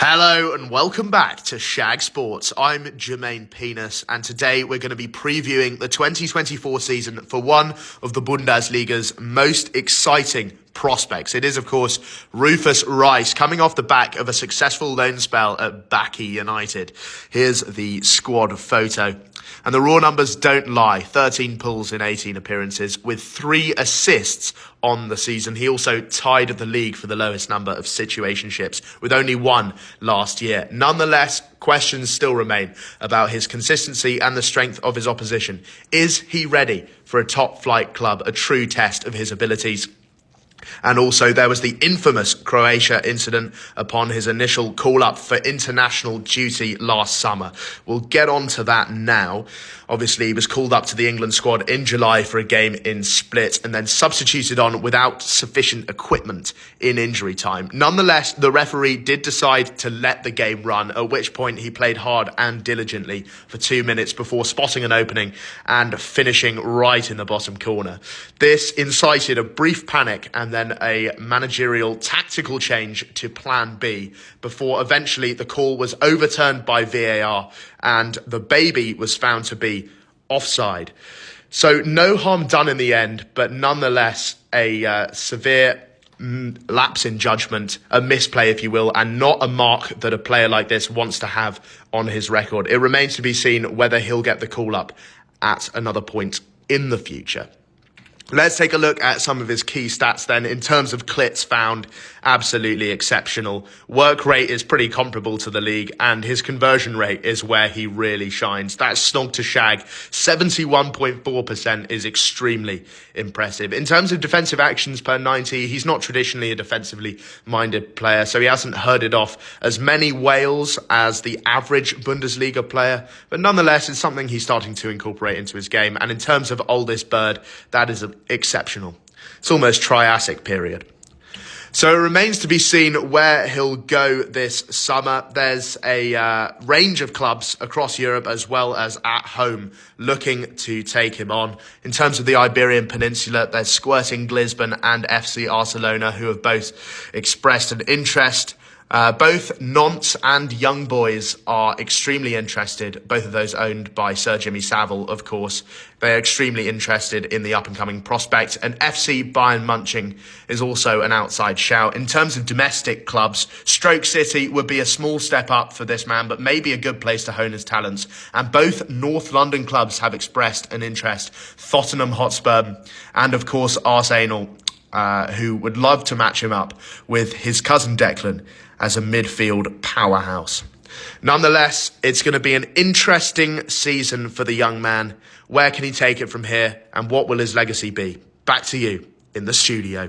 Hello and welcome back to Shag Sports. I'm Jermaine Penis, and today we're going to be previewing the 2024 season for one of the Bundesliga's most exciting prospects. It is, of course, Rufus Rice, coming off the back of a successful loan spell at Baki United. Here's the squad photo. And the raw numbers don't lie. 13 pulls in 18 appearances with 3 assists on the season. He also tied the league for the lowest number of situationships with only 1 last year. Nonetheless, questions still remain about his consistency and the strength of his opposition. Is he ready for a top flight club, a true test of his abilities? And also there was the infamous Croatia incident upon his initial call-up for international duty last summer. We'll get on to that now. Obviously, he was called up to the England squad in July for a game in Split and then substituted on without sufficient equipment in injury time. Nonetheless, the referee did decide to let the game run, at which point he played hard and diligently for 2 minutes before spotting an opening and finishing right in the bottom corner. This incited a brief panic and then a managerial tactical change to plan B before eventually the call was overturned by VAR and the baby was found to be offside. So no harm done in the end, but nonetheless a severe lapse in judgment, a misplay if you will, and not a mark that a player like this wants to have on his record. It remains to be seen whether he'll get the call up at another point in the future. Let's take a look at some of his key stats then. In terms of clits found, absolutely exceptional. Work rate is pretty comparable to the league, and his conversion rate is where he really shines. That snog to shag, 71.4% is extremely impressive. In terms of defensive actions per 90, he's not traditionally a defensively minded player, so he hasn't herded off as many whales as the average Bundesliga player, but nonetheless, it's something he's starting to incorporate into his game. And in terms of oldest bird, that is exceptional. It's almost Triassic period. So it remains to be seen where he'll go this summer. There's a range of clubs across Europe as well as at home looking to take him on. In terms of the Iberian Peninsula, there's Squirting Lisbon and FC Barcelona who have both expressed an interest. Both Nantes and Young Boys are extremely interested, both of those owned by Sir Jimmy Savile, of course. They are extremely interested in the up-and-coming prospect, and FC Bayern Munchen is also an outside shout. In terms of domestic clubs, Stoke City would be a small step up for this man, but maybe a good place to hone his talents. And both North London clubs have expressed an interest, Tottenham Hotspur and, of course, Arsenal, who would love to match him up with his cousin Declan as a midfield powerhouse. Nonetheless, it's going to be an interesting season for the young man. Where can he take it from here, and what will his legacy be? Back to you in the studio.